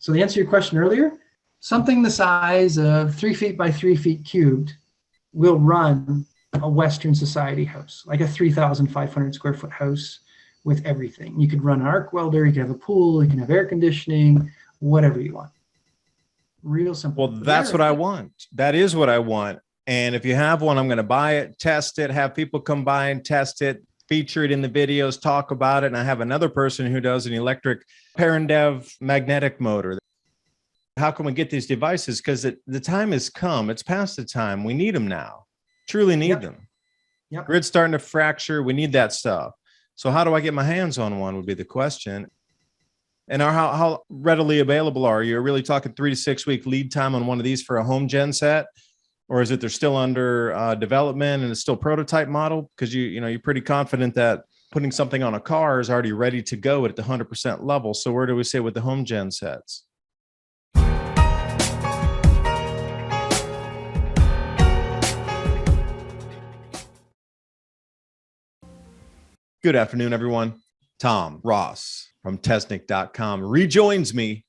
So to answer your question earlier, something the size of 3 feet by 3 feet cubed will run a Western society house, like a 3,500 square foot house with everything. You could run an arc welder, you can have a pool, you can have air conditioning, whatever you want. Real simple. Well, that's what I want. That is what I want. And if you have one, I'm going to buy it, test it, have people come by and test it, feature it in the videos, talk about it. And I have another person who does an electric Preparedness magnetic motor. How can we get these devices? Because the time has come. It's past the time. We need them now. Truly need them. Yep. Grid's starting to fracture. We need that stuff. So how do I get my hands on one would be the question. And how readily available are you? You're really talking 3 to 6 week lead time on one of these for a home gen set? Or is it they're still under development and it's still prototype model? Because you're pretty confident that putting something on a car is already ready to go at the 100% level. So where do we say with the home gen sets? Good afternoon, everyone. Tom Ross from Tesnic.com rejoins me.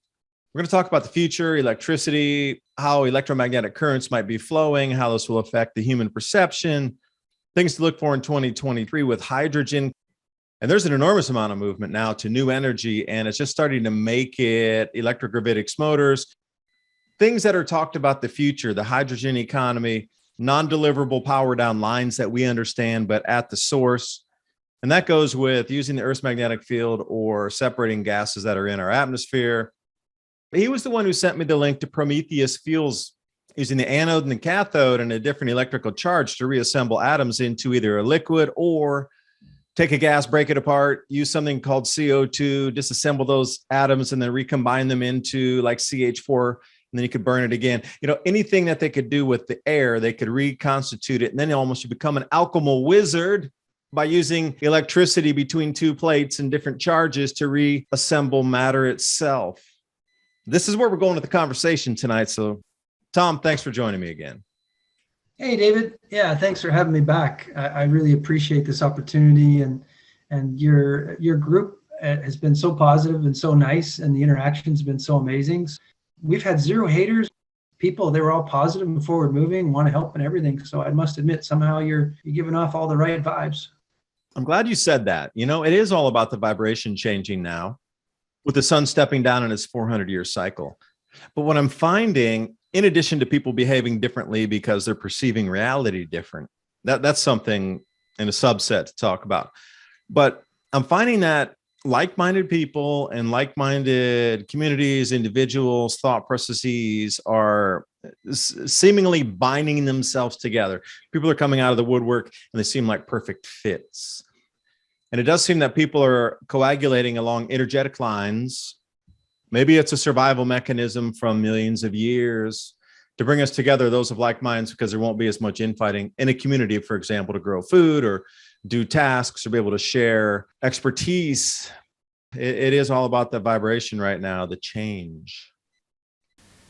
We're going to talk about the future, electricity, how electromagnetic currents might be flowing, how this will affect the human perception, things to look for in 2023 with hydrogen. And there's an enormous amount of movement now to new energy, and it's just starting to make it electric gravitics motors, things that are talked about the future, the hydrogen economy, non-deliverable power down lines that we understand, but at the source. And that goes with using the Earth's magnetic field or separating gases that are in our atmosphere. He was the one who sent me the link to Prometheus fuels using the anode and the cathode and a different electrical charge to reassemble atoms into either a liquid or take a gas, break it apart, use something called CO2, disassemble those atoms and then recombine them into like CH4, and then you could burn it again. Anything that they could do with the air, they could reconstitute it. And then you become an alchemical wizard by using electricity between two plates and different charges to reassemble matter itself. This is where we're going with the conversation tonight. So, Tom, thanks for joining me again. Hey, David. Yeah, thanks for having me back. I really appreciate this opportunity, and your group has been so positive and so nice, and the interaction's been so amazing. We've had zero haters. People, they were all positive and forward moving, want to help and everything. So I must admit, somehow you're giving off all the right vibes. I'm glad you said that. It is all about the vibration changing now with the sun stepping down in its 400-year cycle. But what I'm finding, in addition to people behaving differently because they're perceiving reality different, that's something in a subset to talk about. But I'm finding that like-minded people and like-minded communities, individuals, thought processes are seemingly binding themselves together. People are coming out of the woodwork and they seem like perfect fits. And it does seem that people are coagulating along energetic lines. Maybe it's a survival mechanism from millions of years to bring us together, those of like minds, because there won't be as much infighting in a community, for example, to grow food or do tasks or be able to share expertise. It is all about the vibration right now, the change.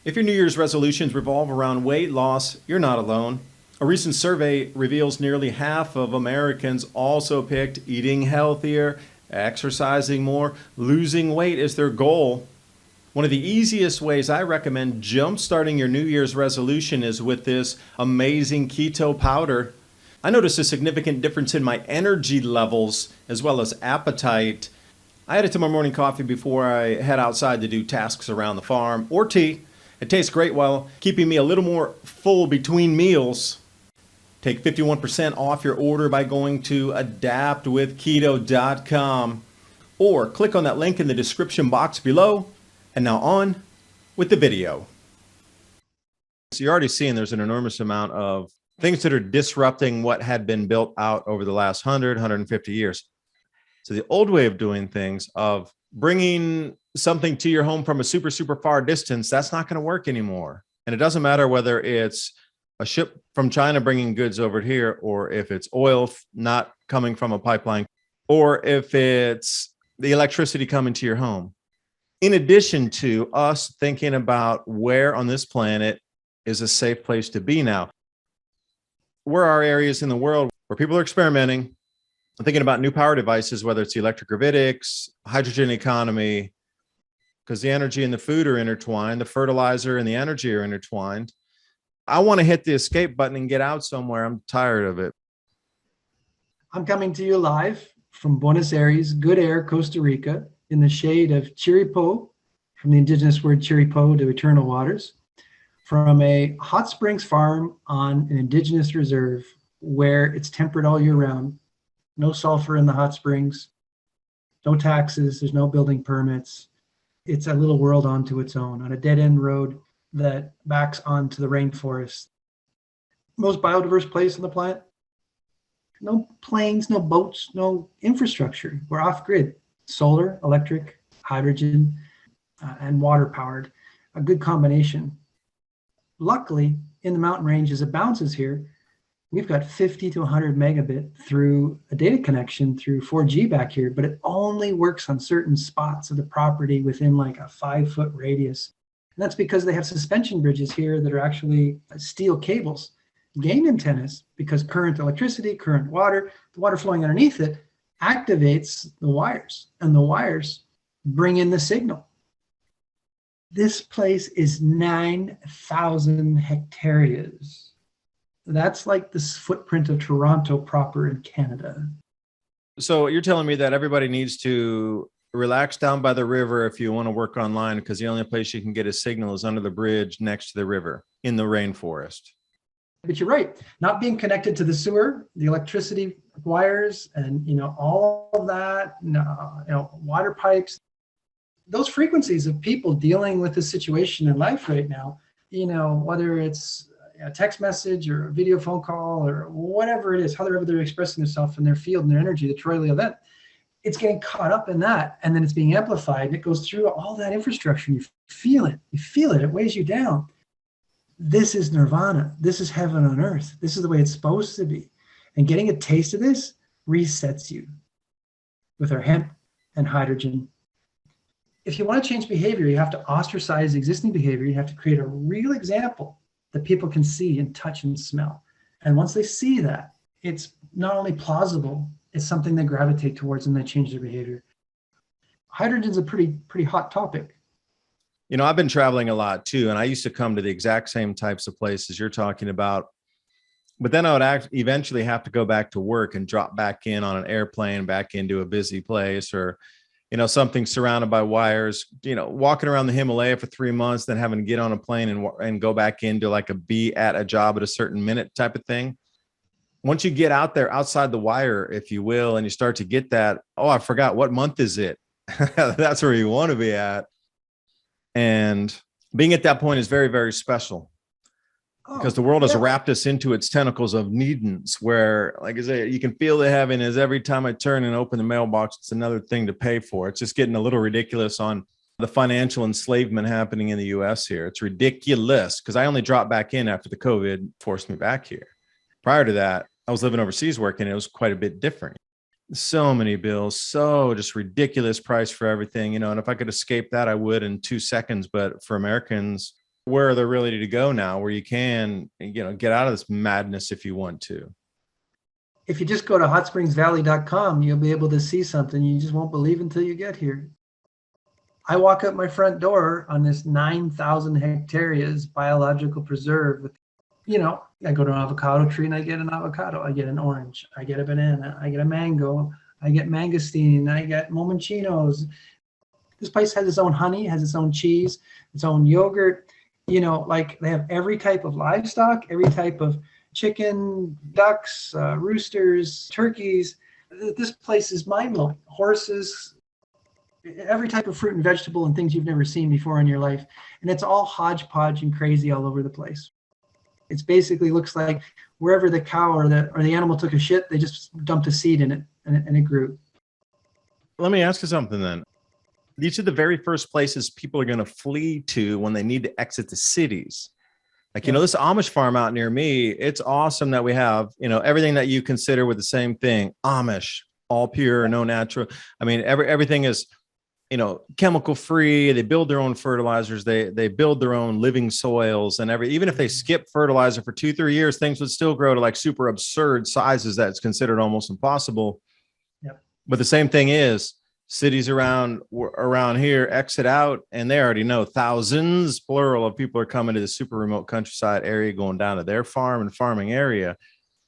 If your New Year's resolutions revolve around weight loss, you're not alone. A recent survey reveals nearly half of Americans also picked eating healthier, exercising more, losing weight as their goal. One of the easiest ways I recommend jumpstarting your New Year's resolution is with this amazing keto powder. I noticed a significant difference in my energy levels as well as appetite. I add it to my morning coffee before I head outside to do tasks around the farm or tea. It tastes great while keeping me a little more full between meals. Take 51% off your order by going to adaptwithketo.com or click on that link in the description box below. And now on with the video. So you're already seeing there's an enormous amount of things that are disrupting what had been built out over the last 100, 150 years. So the old way of doing things, of bringing something to your home from a super, super far distance, that's not going to work anymore. And it doesn't matter whether it's a ship from China bringing goods over here, or if it's oil not coming from a pipeline, or if it's the electricity coming to your home. In addition to us thinking about where on this planet is a safe place to be now. Where are areas in the world where people are experimenting, thinking about new power devices, whether it's electric gravitics, hydrogen economy, because the energy and the food are intertwined. The fertilizer and the energy are intertwined. I want to hit the escape button and get out somewhere. I'm tired of it. I'm coming to you live from Buenos Aires, good air, Costa Rica, in the shade of Chiripo, from the indigenous word Chiripo to eternal waters, from a hot springs farm on an indigenous reserve where it's temperate all year round, no sulfur in the hot springs, no taxes, there's no building permits. It's a little world onto its own on a dead-end road that backs onto the rainforest. Most biodiverse place on the planet. No planes, no boats, no infrastructure. We're off-grid. Solar, electric, hydrogen, and water-powered. A good combination. Luckily, in the mountain range, as it bounces here, we've got 50 to 100 megabit through a data connection through 4G back here, but it only works on certain spots of the property within like a 5-foot radius. And that's because they have suspension bridges here that are actually steel cables. Gain antennas, because current electricity, current water, the water flowing underneath it activates the wires, and the wires bring in the signal. This place is 9,000 hectares. That's like this footprint of Toronto proper in Canada. So you're telling me that everybody needs to relax down by the river if you want to work online, because the only place you can get a signal is under the bridge next to the river in the rainforest. But you're right, not being connected to the sewer, the electricity wires, and all of that, water pipes, those frequencies of people dealing with the situation in life right now, whether it's a text message or a video phone call or whatever it is, however they're expressing themselves in their field and their energy, the Troily event, it's getting caught up in that, and then it's being amplified, and it goes through all that infrastructure, and you feel it weighs you down. This is nirvana. This is heaven on earth. This is the way it's supposed to be. And getting a taste of this resets you with our hemp and hydrogen. If you want to change behavior, you have to ostracize existing behavior. You have to create a real example that people can see and touch and smell. And once they see that, it's not only plausible, it's something they gravitate towards and they change their behavior. Hydrogen's a pretty hot topic. I've been traveling a lot too, and I used to come to the exact same types of places you're talking about. But then I would eventually have to go back to work and drop back in on an airplane, back into a busy place, or, something surrounded by wires, walking around the Himalaya for 3 months, then having to get on a plane and go back into like be at a job at a certain minute type of thing. Once you get out there outside the wire, if you will, and you start to get that, oh, I forgot, what month is it? That's where you want to be at. And being at that point is very, very special, because the world has wrapped us into its tentacles of needance, where, like I say, you can feel the heaven as every time I turn and open the mailbox, it's another thing to pay for. It's just getting a little ridiculous on the financial enslavement happening in the US here. It's ridiculous, because I only dropped back in after the COVID forced me back here. Prior to that, I was living overseas working. It was quite a bit different. So many bills, so just ridiculous price for everything, and if I could escape that, I would in 2 seconds. But for Americans, where are they ready to go now, where you can, get out of this madness if you want to? If you just go to hotspringsvalley.com, you'll be able to see something you just won't believe until you get here. I walk up my front door on this 9,000 hectares biological preserve with, I go to an avocado tree and I get an avocado, I get an orange, I get a banana, I get a mango, I get mangosteen, I get momenchinos. This place has its own honey, has its own cheese, its own yogurt. They have every type of livestock, every type of chicken, ducks, roosters, turkeys. This place is mind-blowing. Horses, every type of fruit and vegetable and things you've never seen before in your life. And it's all hodgepodge and crazy all over the place. It's basically looks like wherever the cow or the animal took a shit, they just dumped a seed in it and it grew. Let me ask you something then. These are the very first places people are going to flee to when they need to exit the cities. Like, this Amish farm out near me, it's awesome that we have, everything that you consider with the same thing. Amish, all pure, no natural. I mean, everything is, chemical free. They build their own fertilizers. They build their own living soils and even if they skip fertilizer for 2-3 years, things would still grow to like super absurd sizes that's considered almost impossible. Yep. But the same thing is cities around here exit out, and they already know thousands, plural, of people are coming to the super remote countryside area, going down to their farm and farming area.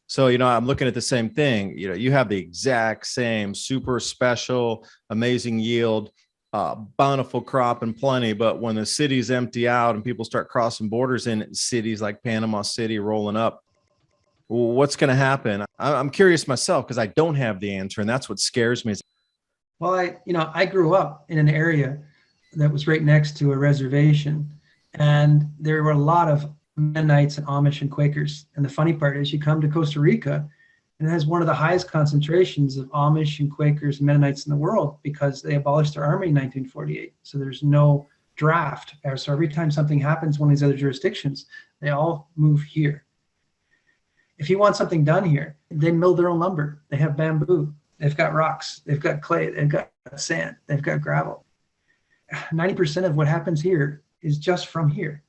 So, I'm looking at the same thing. You have the exact same super special, amazing yield, bountiful crop and plenty. But when the cities empty out and people start crossing borders in cities like Panama City rolling up, what's going to happen? I'm curious myself because I don't have the answer. And that's what scares me. Well, I grew up in an area that was right next to a reservation, and there were a lot of Mennonites and Amish and Quakers. And the funny part is you come to Costa Rica and it has one of the highest concentrations of Amish and Quakers and Mennonites in the world because they abolished their army in 1948. So there's no draft. So every time something happens in one of these other jurisdictions, they all move here. If you want something done here, they mill their own lumber. They have bamboo. They've got rocks. They've got clay. They've got sand. They've got gravel. 90% of what happens here is just from here.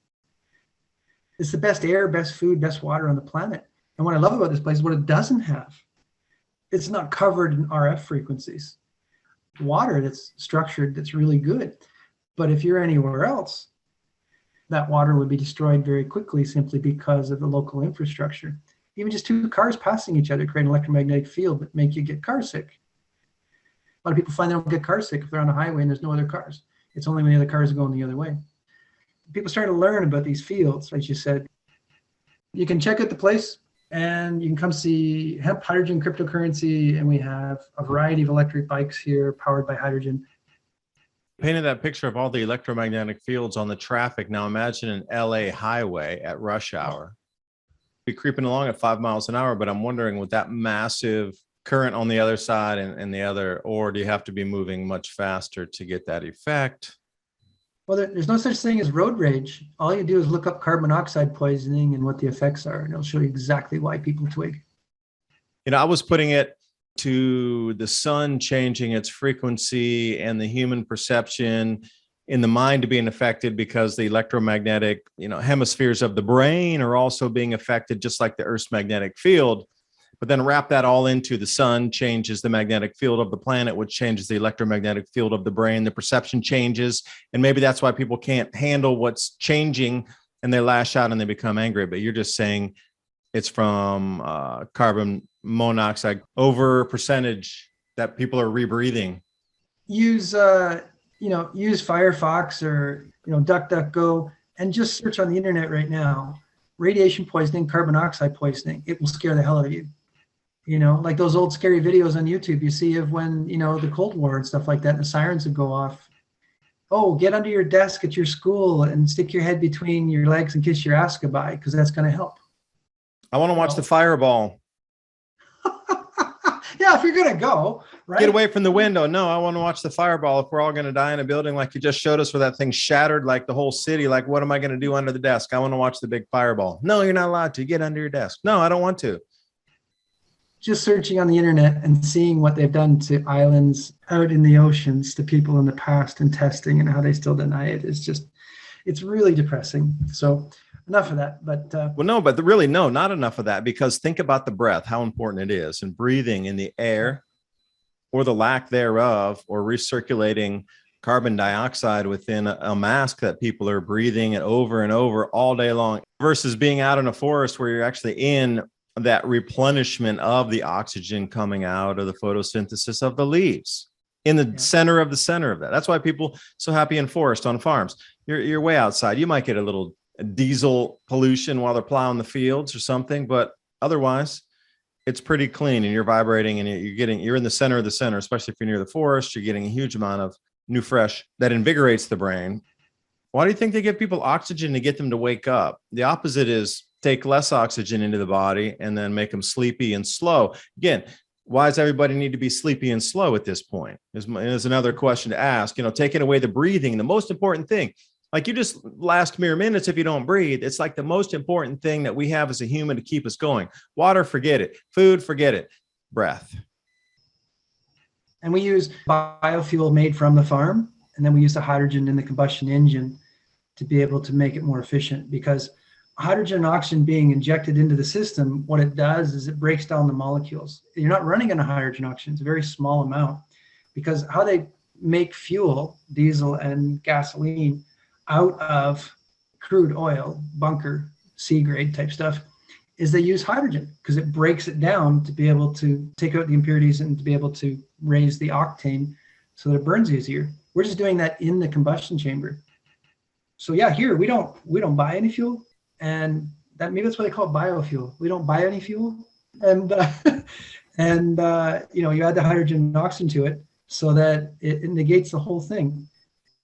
It's the best air, best food, best water on the planet. And what I love about this place is what it doesn't have. It's not covered in RF frequencies. Water that's structured, that's really good. But if you're anywhere else, that water would be destroyed very quickly simply because of the local infrastructure. Even just two cars passing each other create an electromagnetic field that make you get car sick. A lot of people find they don't get car sick if they're on a highway and there's no other cars. It's only when the other cars are going the other way. People start to learn about these fields, like you said. You can check out the place and you can come see hemp, hydrogen, cryptocurrency, and we have a variety of electric bikes here powered by hydrogen. Painted that picture of all the electromagnetic fields on the traffic. Now imagine an LA highway at rush hour. Be creeping along at 5 miles an hour, but I'm wondering with that massive current on the other side and the other, or do you have to be moving much faster to get that effect? Well, there's no such thing as road rage. All you do is look up carbon monoxide poisoning and what the effects are, and it'll show you exactly why people twig. I was putting it to the sun changing its frequency and the human perception in the mind being affected because the electromagnetic, hemispheres of the brain are also being affected, just like the Earth's magnetic field. But then wrap that all into the sun changes the magnetic field of the planet, which changes the electromagnetic field of the brain. The perception changes. And maybe that's why people can't handle what's changing and they lash out and they become angry. But you're just saying it's from carbon monoxide over percentage that people are rebreathing. Use Firefox or, DuckDuckGo and just search on the internet right now, radiation poisoning, carbon monoxide poisoning. It will scare the hell out of you. Like those old scary videos on YouTube you see of when, the Cold War and stuff like that, and the sirens would go off. Oh, get under your desk at your school and stick your head between your legs and kiss your ass goodbye, because that's going to help. I want to watch the fireball. Yeah, if you're going to go, right? Get away from the window. No, I want to watch the fireball. If we're all going to die in a building like you just showed us where that thing shattered like the whole city, like what am I going to do under the desk? I want to watch the big fireball. No, you're not allowed to. Get under your desk. No, I don't want to. Just searching on the internet and seeing what they've done to islands out in the oceans to people in the past and testing and how they still deny it is just, it's really depressing. So enough of that. But really, no, not enough of that, because think about the breath, how important it is, and breathing in the air or the lack thereof, or recirculating carbon dioxide within a mask that people are breathing it over and over all day long, versus being out in a forest where you're actually in that replenishment of the oxygen coming out of the photosynthesis of the leaves in the center of that. That's why people so happy in forest on farms. You're way outside. You might get a little diesel pollution while they're plowing the fields or something, but otherwise it's pretty clean, and you're vibrating and you're in the center of the center, especially if you're near the forest. You're getting a huge amount of new fresh that invigorates the brain. Why do you think they give people oxygen to get them to wake up? The opposite is take less oxygen into the body and then make them sleepy and slow. Again, why does everybody need to be sleepy and slow at this point? Is another question to ask. Taking away the breathing, the most important thing. Like, you just last mere minutes if you don't breathe. It's like the most important thing that we have as a human to keep us going. Water, forget it. Food, forget it. Breath. And we use biofuel made from the farm, and then we use the hydrogen in the combustion engine to be able to make it more efficient, because hydrogen and oxygen being injected into the system, what it does is it breaks down the molecules. You're not running on a hydrogen oxygen. It's a very small amount, because how they make fuel, diesel and gasoline, out of crude oil, bunker, C grade type stuff, is they use hydrogen because it breaks it down to be able to take out the impurities and to be able to raise the octane so that it burns easier. We're just doing that in the combustion chamber. So yeah, here we don't buy any fuel, and that maybe that's why they call it biofuel. We don't buy any fuel, and you add the hydrogen and oxygen to it so that it negates the whole thing.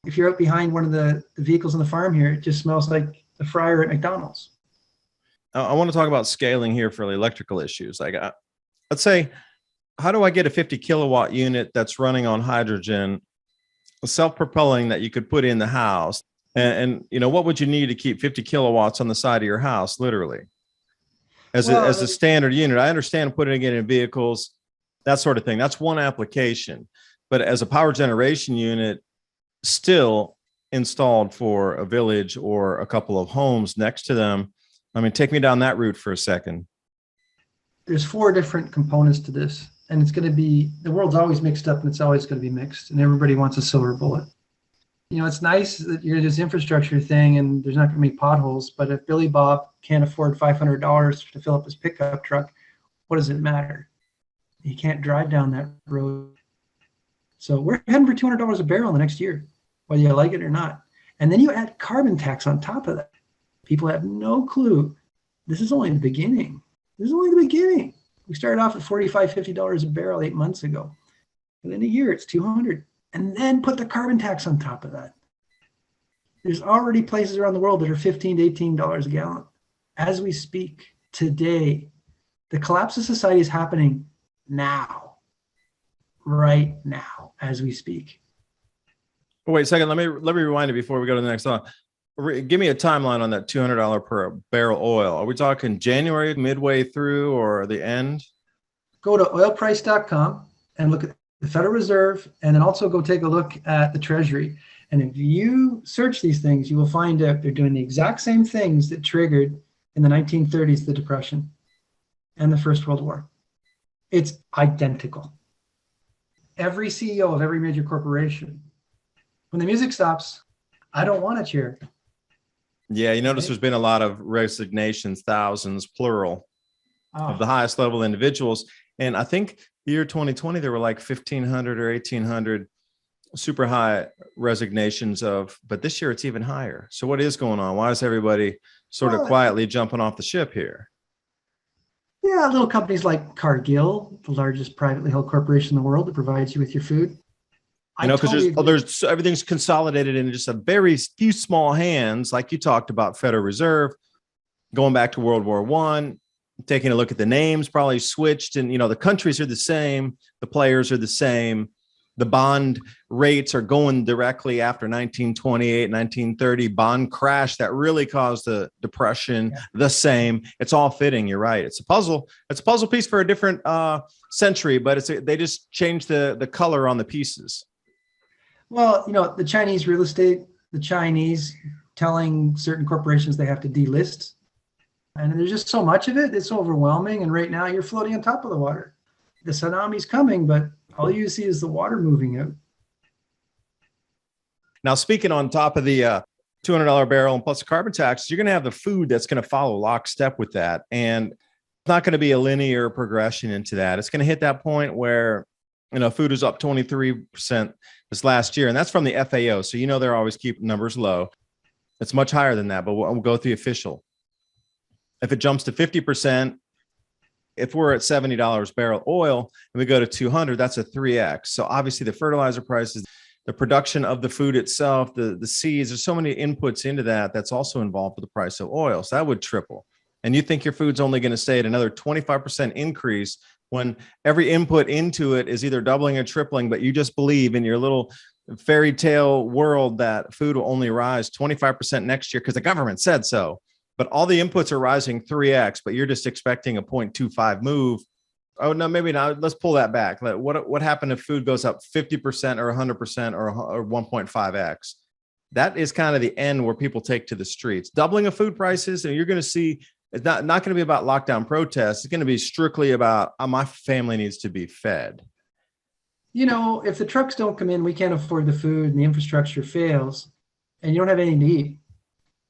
If you're out behind one of the vehicles on the farm here, it just smells like the fryer at McDonald's. I want to talk about scaling here for the electrical issues. Like, let's say, how do I get a 50 kilowatt unit that's running on hydrogen, self-propelling, that you could put in the house? And what would you need to keep 50 kilowatts on the side of your house, literally, as a standard unit? I understand putting it in vehicles, that sort of thing. That's one application. But as a power generation unit, still installed for a village or a couple of homes next to them, I mean, take me down that route for a second. There's 4 different components to this, and it's going to be, the world's always mixed up, and it's always going to be mixed, and everybody wants a silver bullet. It's nice that you're this infrastructure thing and there's not going to be potholes, but if Billy Bob can't afford $500 to fill up his pickup truck, what does it matter? He can't drive down that road. So we're heading for $200 a barrel in the next year, whether you like it or not. And then you add carbon tax on top of that. People have no clue. This is only the beginning. This is only the beginning. We started off at $45, $50 a barrel 8 months ago. Within a year, it's $200. And then put the carbon tax on top of that. There's already places around the world that are $15 to $18 a gallon. As we speak today, the collapse of society is happening now, right now, as we speak. Oh, wait a second. Let me rewind it before we go to the next one. Give me a timeline on that $200 per barrel oil. Are we talking January, midway through, or the end? Go to oilprice.com and look at the Federal Reserve, and then also go take a look at the Treasury. And if you search these things, you will find out they're doing the exact same things that triggered in the 1930s the Depression and the First World War. It's identical. Every CEO of every major corporation, when the music stops, I don't want a chair. Yeah, you notice there's been a lot of resignations, thousands, plural, of the highest level individuals. And I think the year 2020, there were like 1,500 or 1,800 super high resignations but this year it's even higher. So what is going on? Why is everybody sort of quietly jumping off the ship here? Yeah, little companies like Cargill, the largest privately held corporation in the world that provides you with your food. Because there's everything's consolidated in just a very few small hands, like you talked about, Federal Reserve, going back to World War I. Taking a look at the names, probably switched, and the countries are the same, the players are the same, the bond rates are going directly after 1928, 1930 bond crash that really caused the depression. The same. It's all fitting. You're right. It's a puzzle. It's a puzzle piece for a different century, but they just changed the color on the pieces. Well, the Chinese real estate, the Chinese telling certain corporations they have to delist. And there's just so much of it. It's overwhelming. And right now you're floating on top of the water. The tsunami's coming, but all you see is the water moving out. Now, speaking on top of the $200 barrel and plus the carbon tax, you're going to have the food that's going to follow lockstep with that. And it's not going to be a linear progression into that. It's going to hit that point where, food is up 23% this last year. And that's from the FAO. So, they're always keeping numbers low. It's much higher than that, but we'll go through the official. If it jumps to 50%, if we're at $70 barrel oil and we go to 200, that's a 3x. So obviously the fertilizer prices, the production of the food itself, the seeds, there's so many inputs into that that's also involved with the price of oil. So that would triple. And you think your food's only going to stay at another 25% increase when every input into it is either doubling or tripling, but you just believe in your little fairy tale world that food will only rise 25% next year because the government said so. But all the inputs are rising 3x, but you're just expecting a 0.25 move. Oh, no, maybe not. Let's pull that back. What happened if food goes up 50% or 100% or 1.5x? That is kind of the end where people take to the streets. Doubling of food prices, and you're going to see it's not going to be about lockdown protests. It's going to be strictly about my family needs to be fed. if the trucks don't come in, we can't afford the food and the infrastructure fails and you don't have anything to eat.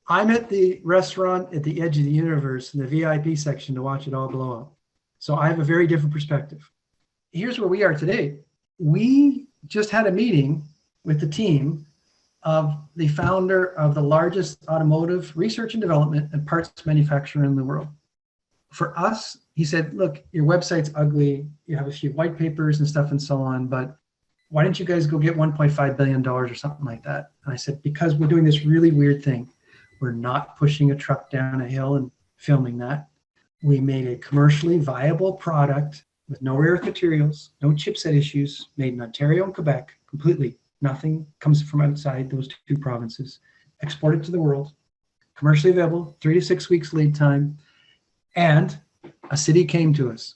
I'm at the restaurant at the edge of the universe in the VIP section to watch it all blow up. So I have a very different perspective. Here's where we are today. We just had a meeting with the team of the founder of the largest automotive research and development and parts manufacturer in the world. For us, he said, look, your website's ugly. You have a few white papers and stuff and so on, but why didn't you guys go get $1.5 billion or something like that? And I said, because we're doing this really weird thing. We're not pushing a truck down a hill and filming that. We made a commercially viable product with no rare earth materials, no chipset issues, made in Ontario and Quebec, completely. Nothing comes from outside those two provinces. Exported to the world, commercially available, 3 to 6 weeks lead time. And a city came to us.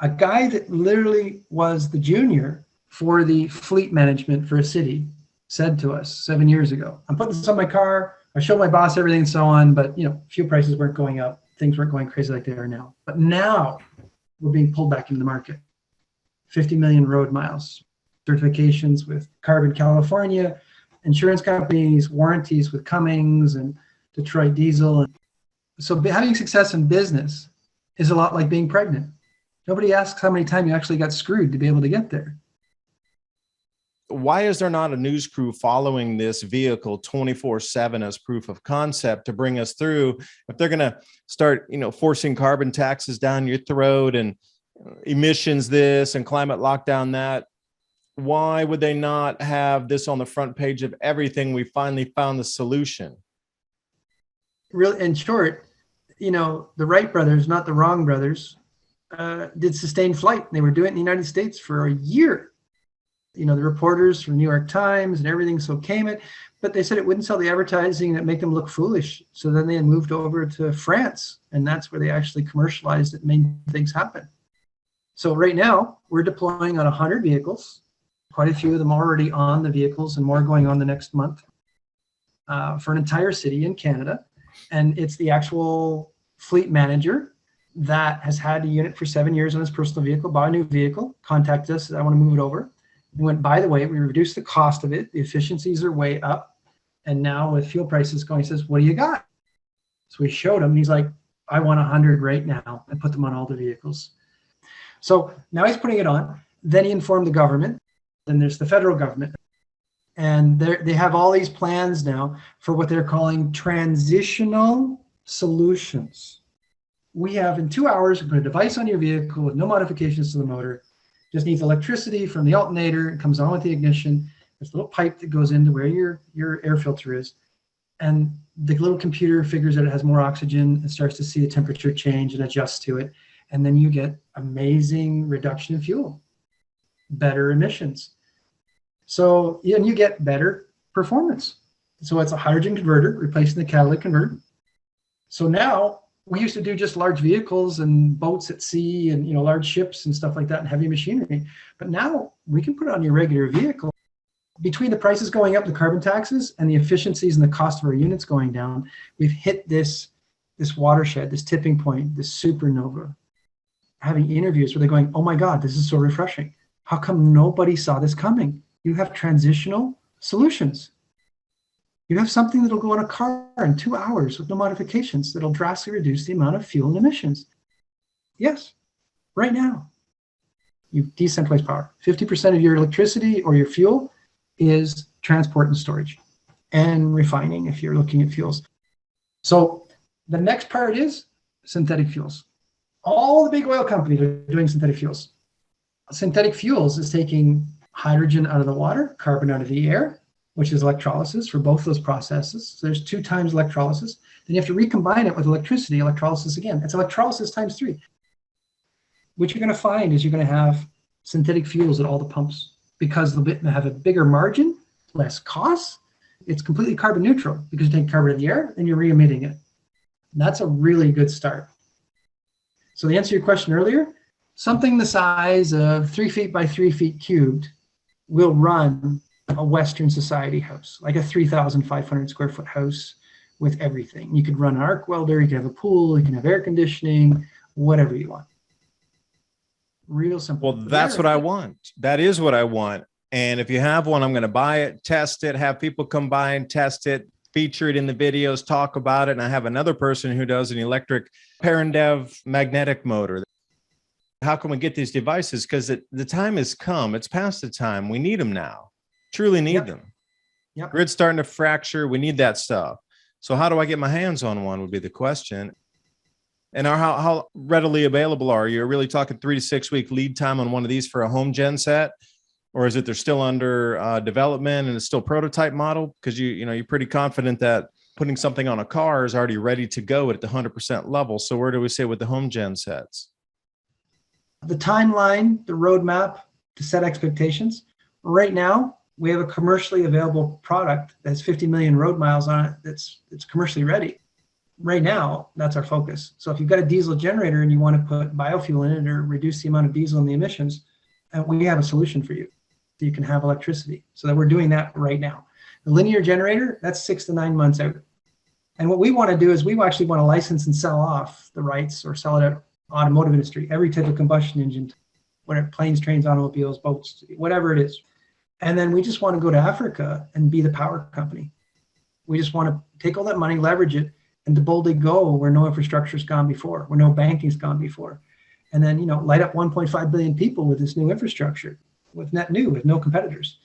A guy that literally was the junior for the fleet management for a city said to us 7 years ago, I'm putting this on my car. I showed my boss everything and so on, but fuel prices weren't going up. Things weren't going crazy like they are now. But now we're being pulled back into the market. 50 million road miles, certifications with Carbon California, insurance companies, warranties with Cummins and Detroit Diesel. So having success in business is a lot like being pregnant. Nobody asks how many times you actually got screwed to be able to get there. Why is there not a news crew following this vehicle 24/7 as proof of concept to bring us through? If they're going to start, forcing carbon taxes down your throat and emissions this and climate lockdown that, why would they not have this on the front page of everything? We finally found the solution. Really, in short, the Wright brothers, not the Wrong brothers, did sustained flight. They were doing it in the United States for a year. The reporters from New York Times and everything so came it, but they said it wouldn't sell the advertising and it make them look foolish. So then they had moved over to France, and that's where they actually commercialized it and made things happen. So right now we're deploying on 100 vehicles, quite a few of them already on the vehicles and more going on the next month for an entire city in Canada. And it's the actual fleet manager that has had a unit for 7 years on his personal vehicle, bought a new vehicle, contacted us, I want to move it over. We went, by the way, we reduced the cost of it. The efficiencies are way up. And now with fuel prices going, he says, what do you got? So we showed him. He's like, I want 100 right now, and put them on all the vehicles. So now he's putting it on. Then he informed the government. Then there's the federal government. And they have all these plans now for what they're calling transitional solutions. We have in 2 hours, we put a device on your vehicle with no modifications to the motor. Just needs electricity from the alternator. It comes on with the ignition. There's a little pipe that goes into where your air filter is. And the little computer figures that it has more oxygen and starts to see the temperature change and adjusts to it. And then you get amazing reduction in fuel, better emissions. So, and you get better performance. So it's a hydrogen converter replacing the catalytic converter. So now we used to do just large vehicles and boats at sea and large ships and stuff like that and heavy machinery. But now we can put it on your regular vehicle. Between the prices going up, the carbon taxes, and the efficiencies and the cost of our units going down, we've hit this watershed, this tipping point, this supernova. Having interviews where they're going, oh my God, this is so refreshing. How come nobody saw this coming? You have transitional solutions. You have something that'll go on a car in 2 hours with no modifications that'll drastically reduce the amount of fuel and emissions. Yes, right now. You decentralize power. 50% of your electricity or your fuel is transport and storage and refining if you're looking at fuels. So the next part is synthetic fuels. All the big oil companies are doing synthetic fuels. Synthetic fuels is taking hydrogen out of the water, carbon out of the air, which is electrolysis for both those processes. So there's 2 times electrolysis. Then you have to recombine it with electricity, electrolysis again. It's electrolysis times 3. What you're going to find is you're going to have synthetic fuels at all the pumps because they'll have a bigger margin, less costs. It's completely carbon neutral because you take carbon out of the air and you're re-emitting it. And that's a really good start. So to answer your question earlier, something the size of 3 feet by 3 feet cubed will run a Western society house, like a 3,500 square foot house with everything. You could run an arc welder, you can have a pool, you can have air conditioning, whatever you want. Real simple. Well, that's what I want. That is what I want. And if you have one, I'm going to buy it, test it, have people come by and test it, feature it in the videos, talk about it, and I have another person who does, and electric Parendev magnetic motor. How can we get these devices? Because the time has come. It's past the time. We need them now. Truly need them. Well, that's what I want. That is what I want. And if you have one, I'm going to buy it, test it, have people come by and test it, feature it in the videos, talk about it, and I have another person who does an electric Parendev magnetic motor. How can we get these devices? Because the time has come. It's past the time. We need them now. Truly need them. Yep. Grid's starting to fracture. We need that stuff. So how do I get my hands on one would be the question. And how readily available are you? You're really talking 3 to 6 week lead time on one of these for a home gen set? Or is it they're still under development and it's still prototype model? Because you're pretty confident that putting something on a car is already ready to go at the 100% level. So where do we say with the home gen sets? The timeline, the roadmap to set expectations. Right now, we have a commercially available product that's 50 million road miles on it. It's commercially ready. Right now, that's our focus. So if you've got a diesel generator and you want to put biofuel in it or reduce the amount of diesel and the emissions, we have a solution for you. So you can have electricity. So that we're doing that right now. The linear generator, that's 6 to 9 months out. And what we want to do is we actually want to license and sell off the rights or sell it out automotive industry, every type of combustion engine, whether planes, trains, automobiles, boats, whatever it is. And then we just want to go to Africa and be the power company. We just want to take all that money, leverage it, and to boldly go where no infrastructure's gone before, where no banking's gone before. And then, light up 1.5 billion people with this new infrastructure, with net new, with no competitors.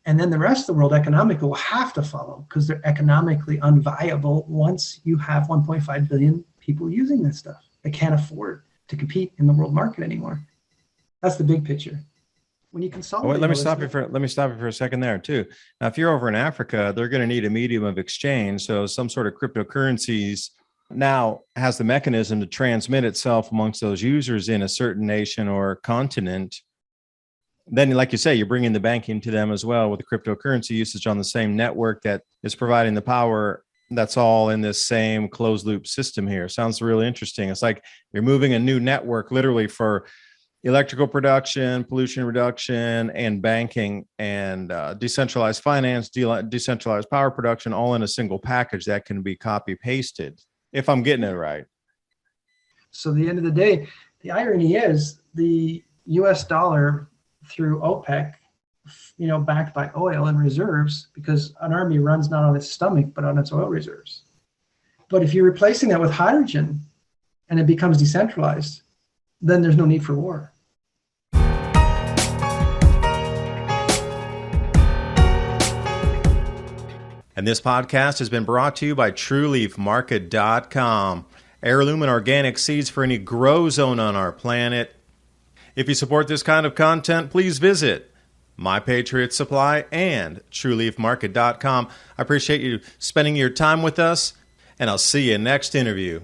And then the rest of the world economically will have to follow because they're economically unviable once you have 1.5 billion people using this stuff. They can't afford to compete in the world market anymore. That's the big picture. When you consolidate, let me stop you for a second there too. Now, if you're over in Africa, they're going to need a medium of exchange. So some sort of cryptocurrencies now has the mechanism to transmit itself amongst those users in a certain nation or continent. Then, like you say, you're bringing the banking to them as well with the cryptocurrency usage on the same network that is providing the power. That's all in this same closed loop system here. Sounds really interesting. It's like you're moving a new network literally for electrical production, pollution reduction, and banking, and decentralized finance, decentralized power production, all in a single package that can be copy pasted, if I'm getting it right. So at the end of the day, the irony is the US dollar through OPEC, backed by oil and reserves, because an army runs not on its stomach, but on its oil reserves. But if you're replacing that with hydrogen and it becomes decentralized, then there's no need for war. And this podcast has been brought to you by TrueLeafMarket.com. Heirloom and organic seeds for any grow zone on our planet. If you support this kind of content, please visit My Patriot Supply and TrueLeafMarket.com. I appreciate you spending your time with us, and I'll see you next interview.